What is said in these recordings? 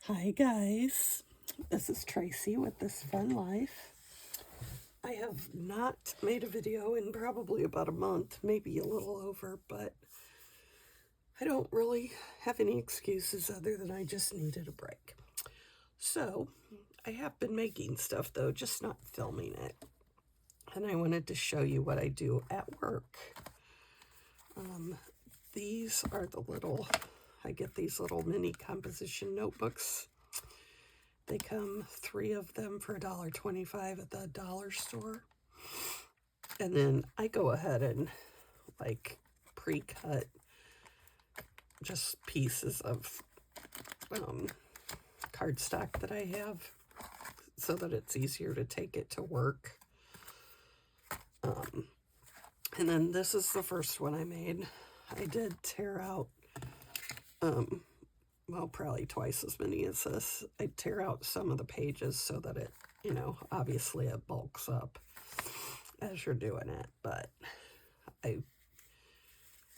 Hi guys, this is Tracy with This Fun Life. I have not made a video in probably about a month, maybe a little over, but I don't really have any excuses other than I just needed a break. So, I have been making stuff though, just not filming it. And I wanted to show you what I do at work. These are I get these little mini composition notebooks. They come 3 of them for $1.25 at the dollar store. And then I go ahead and pre-cut just pieces of cardstock that I have so that it's easier to take it to work. And then this is the first one I made. I did tear out, probably twice as many as this. I tear out some of the pages so that it, obviously it bulks up as you're doing it, but I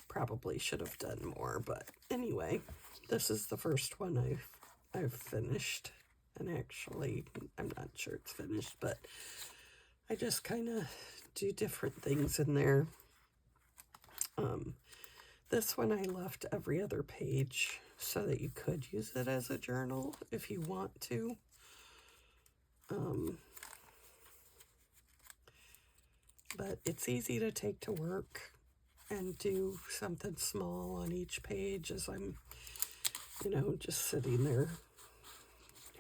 probably should have done more. But anyway, this is the first one I've finished, and actually I'm not sure it's finished, but I just kind of do different things in there. This one I left every other page so that you could use it as a journal if you want to. But it's easy to take to work and do something small on each page as I'm, just sitting there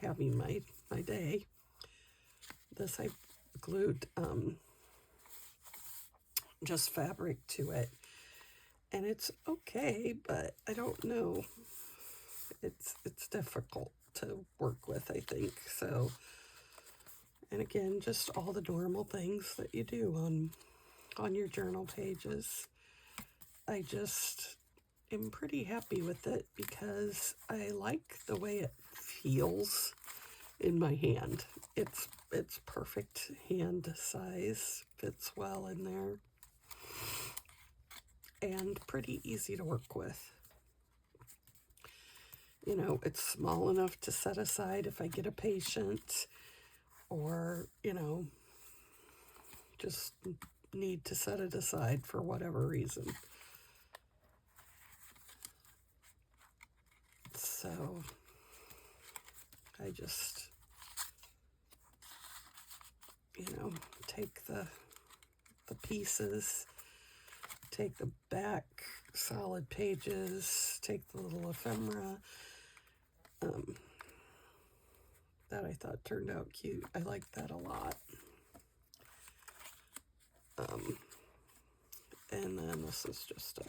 having my day. This I glued just fabric to it, and it's okay, but I don't know. It's difficult to work with, I think. So, and again, just all the normal things that you do on your journal pages. I just am pretty happy with it because I like the way it feels in my hand. It's perfect hand size, fits well in there, and pretty easy to work with. It's small enough to set aside if I get a patient or, just need to set it aside for whatever reason. So I just, take the pieces, take the back solid pages, take the little ephemera that I thought turned out cute. I like that a lot. And then this is just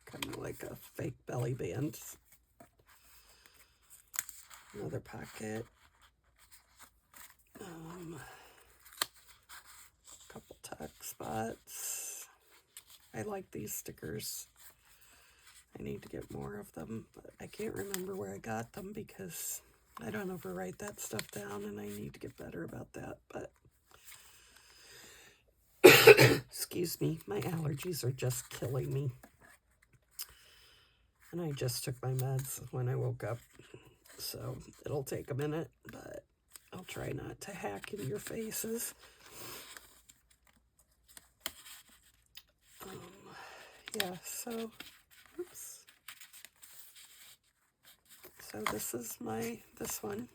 kind of like a fake belly band. Another pocket. Couple tuck spots. I like these stickers. I need to get more of them, but I can't remember where I got them because I don't ever write that stuff down, and I need to get better about that. But excuse me, my allergies are just killing me. And I just took my meds when I woke up, so it'll take a minute, but I'll try not to hack in your faces. Yeah, so, oops. So this is this one.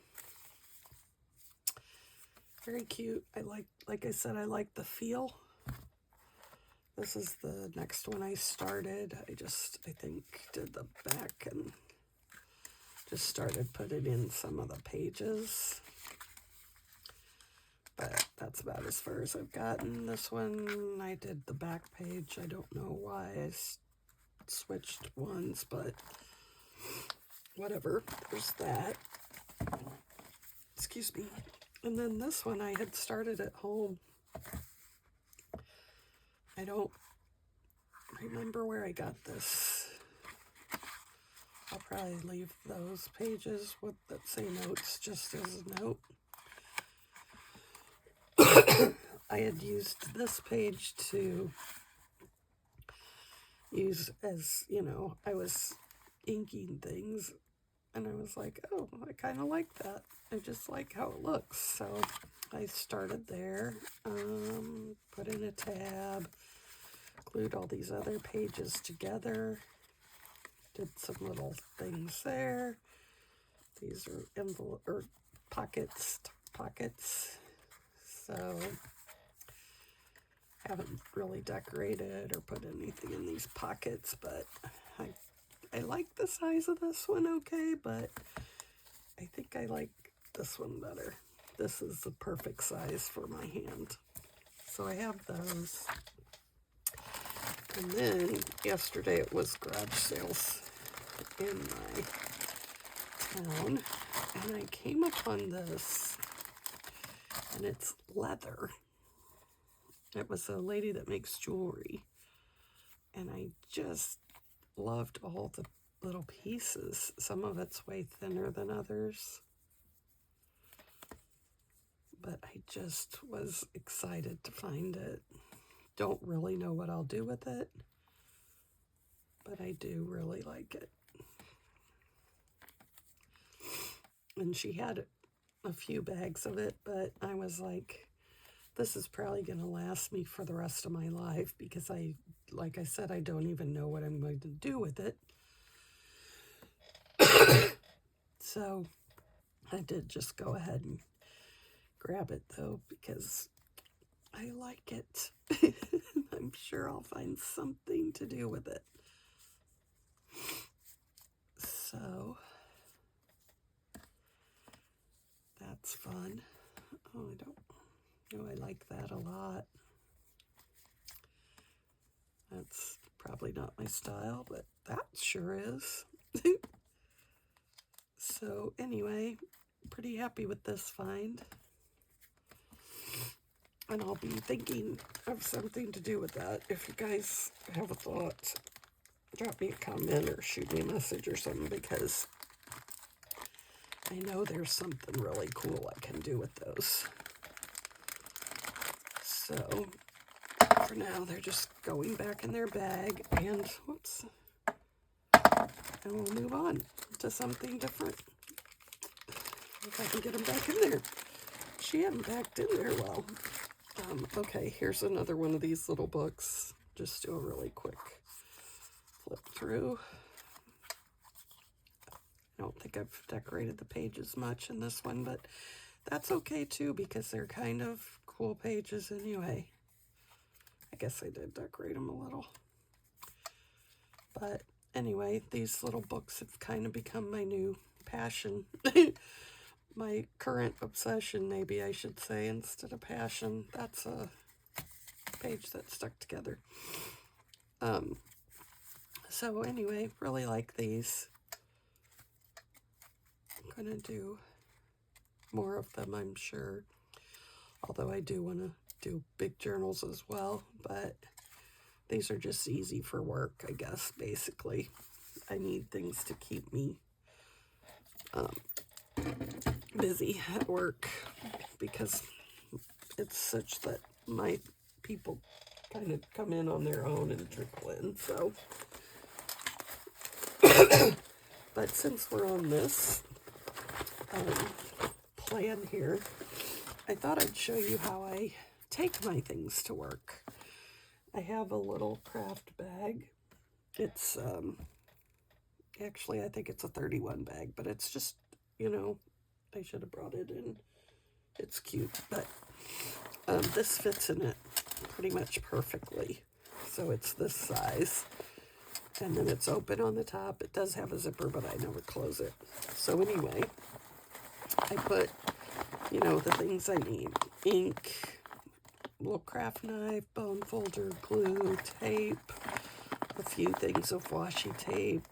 Very cute. Like I said, I like the feel. This is the next one I started. I think, did the back and just started putting in some of the pages. But that's about as far as I've gotten. This one, I did the back page. I don't know why I switched ones, but whatever. There's that. Excuse me. And then this one I had started at home. I don't remember where I got this. I'll probably leave those pages with that say notes just as a note. I had used this page to use as, I was inking things. and I was like, oh, I kind of like that. I just like how it looks. So I started there, put in a tab, glued all these other pages together, did some little things there. These are envelope or pockets. So haven't really decorated or put anything in these pockets, but I like the size of this one okay, but I think I like this one better. This is the perfect size for my hand. So I have those. And then yesterday it was garage sales in my town, and I came upon this, and it's leather. It was a lady that makes jewelry, and I just loved all the little pieces. Some of it's way thinner than others, but I just was excited to find it. Don't really know what I'll do with it, but I do really like it. And she had a few bags of it, but I was like, this is probably going to last me for the rest of my life, because like I said, I don't even know what I'm going to do with it. So I did just go ahead and grab it though, because I like it. I'm sure I'll find something to do with it. So that's fun. Oh, I like that a lot. That's probably not my style, but that sure is. So anyway, pretty happy with this find. And I'll be thinking of something to do with that. If you guys have a thought, drop me a comment or shoot me a message or something, because I know there's something really cool I can do with those. So for now, they're just going back in their bag, and whoops, and we'll move on to something different. If I can get them back in there. She hadn't packed in there well. Okay, here's another one of these little books. Just do a really quick flip through. I don't think I've decorated the pages much in this one, but that's okay too, because they're kind of cool pages anyway. I guess I did decorate them a little. But anyway, these little books have kind of become my new passion. My current obsession, maybe I should say, instead of passion. That's a page that stuck together. So anyway, really like these. I'm gonna do more of them, I'm sure. Although I do want to do big journals as well, but these are just easy for work, I guess, basically. I need things to keep me busy at work, because it's such that my people kind of come in on their own and trickle in, so. But since we're on this plan here, I thought I'd show you how I take my things to work. I have a little craft bag. It's, actually, I think it's a 31 bag, but it's just, I should have brought it in. It's cute, but this fits in it pretty much perfectly. So it's this size, and then it's open on the top. It does have a zipper, but I never close it. So anyway, I put, the things I need. Ink, little craft knife, bone folder, glue, tape, a few things of washi tape,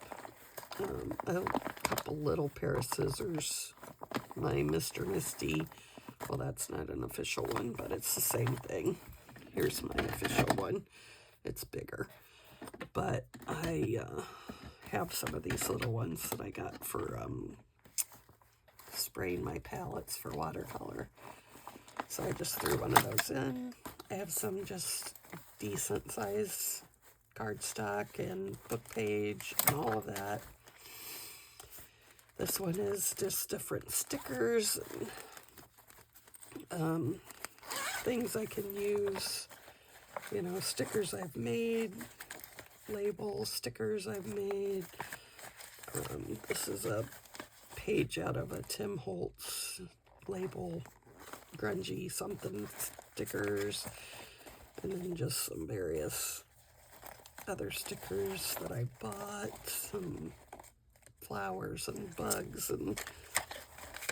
a couple little pair of scissors, my Mr. Misty. Well, that's not an official one, but it's the same thing. Here's my official one. It's bigger. But I have some of these little ones that I got for spraying my palettes for watercolor. So I just threw one of those in. I have some just decent size cardstock and book page and all of that. This one is just different stickers and things I can use. You know, stickers I've made, labels, stickers I've made. This is a page out of a Tim Holtz label, grungy something stickers, and then just some various other stickers that I bought, some flowers and bugs and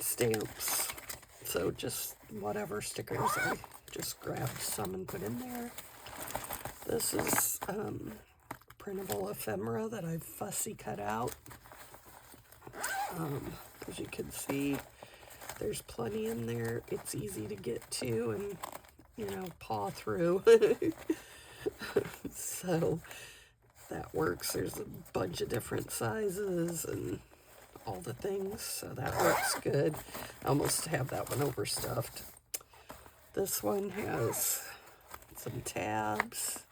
stamps. So just whatever stickers, I just grabbed some and put in there. This is printable ephemera that I've fussy cut out. As you can see, there's plenty in there. It's easy to get to and, you know, paw through. So that works. There's a bunch of different sizes and all the things, so that works good. I almost have that one overstuffed. This one has some tabs,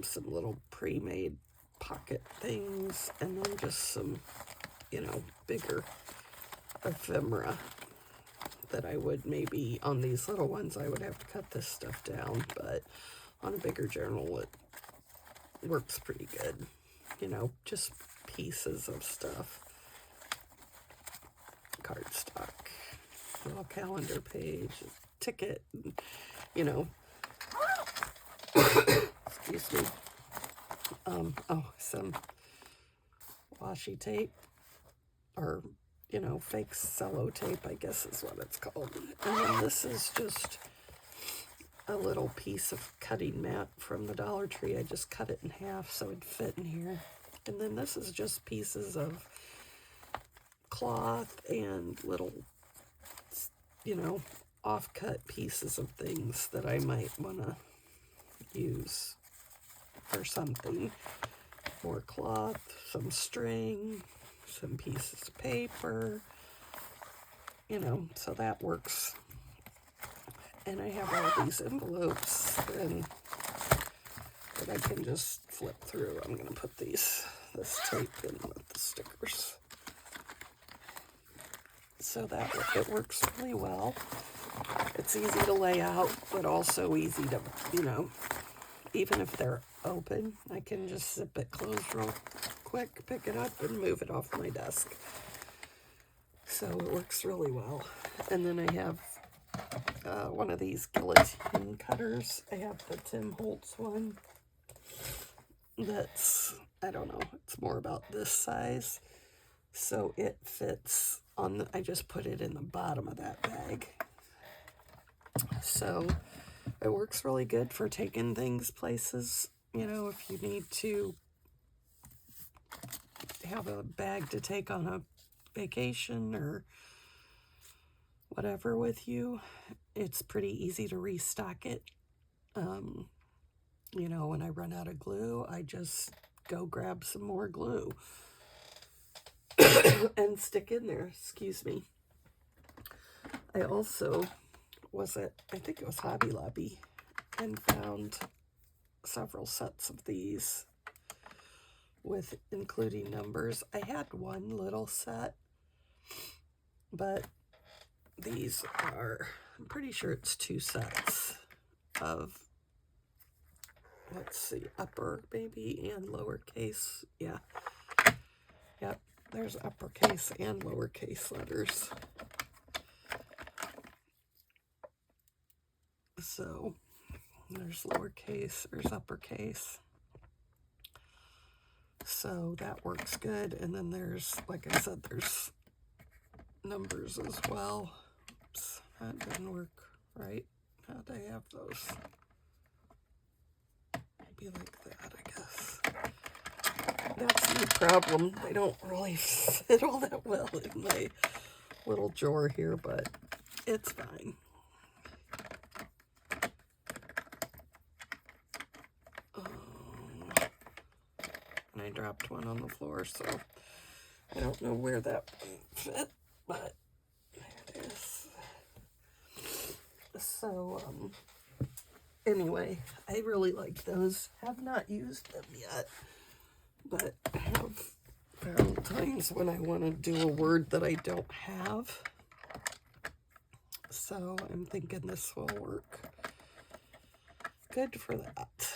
some little pre-made pocket things, and then just some, you know, bigger ephemera that I would maybe, on these little ones, I would have to cut this stuff down, but on a bigger journal, it works pretty good. You know, just pieces of stuff. Cardstock, little calendar page, ticket, you know. Excuse me. Oh, some washi tape, or, you know, fake cello tape, I guess is what it's called. And then this is just a little piece of cutting mat from the Dollar Tree. I just cut it in half so it'd fit in here. And then this is just pieces of cloth and little, you know, off-cut pieces of things that I might want to use for something. More cloth, some string, some pieces of paper, you know, so that works. And I have all these envelopes and that I can just flip through. I'm going to put this tape in with the stickers. So that it works really well. It's easy to lay out, but also easy to, you know, even if they're open, I can just zip it closed real quick, pick it up, and move it off my desk. So it works really well. And then I have one of these guillotine cutters. I have the Tim Holtz one. That's, I don't know, it's more about this size. So it fits on I just put it in the bottom of that bag. So it works really good for taking things places. You know, if you need to have a bag to take on a vacation or whatever with you, it's pretty easy to restock it. You know, when I run out of glue, I just go grab some more glue and stick in there. Excuse me. I also was at, I think it was Hobby Lobby, and found several sets of these with including numbers. I had one little set, but these are, I'm pretty sure it's 2 sets of, let's see, upper maybe and lowercase. Yeah. Yep. There's uppercase and lowercase letters. So there's lowercase, there's uppercase. So that works good. And then there's, like I said, there's numbers as well. Oops, that didn't work right. How'd I have those? Maybe like that, I guess. That's the problem. They don't really fit all that well in my little drawer here, but it's fine. And I dropped one on the floor, so I don't know where that fit, but there it is. So, anyway, I really like those. Have not used them yet, but I have found times when I want to do a word that I don't have. So I'm thinking this will work good for that.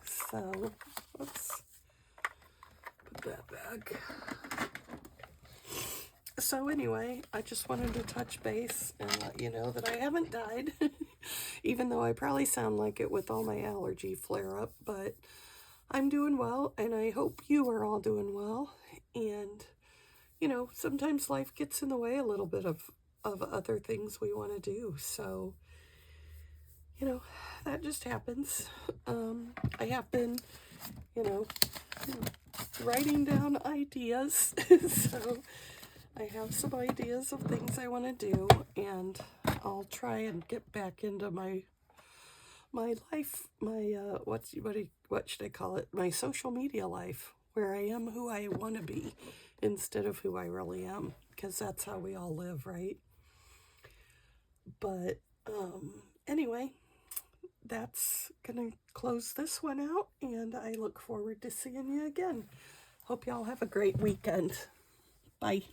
So let's put that back. So anyway, I just wanted to touch base and let you know that I haven't died, even though I probably sound like it with all my allergy flare-up, but I'm doing well, and I hope you are all doing well. And, you know, sometimes life gets in the way a little bit of other things we want to do, so, you know, that just happens. I have been, you know, writing down ideas, so I have some ideas of things I want to do, and I'll try and get back into my life, my what should I call it? My social media life, where I am who I want to be instead of who I really am, because that's how we all live, right? But anyway, that's gonna close this one out, and I look forward to seeing you again. Hope y'all have a great weekend. Bye.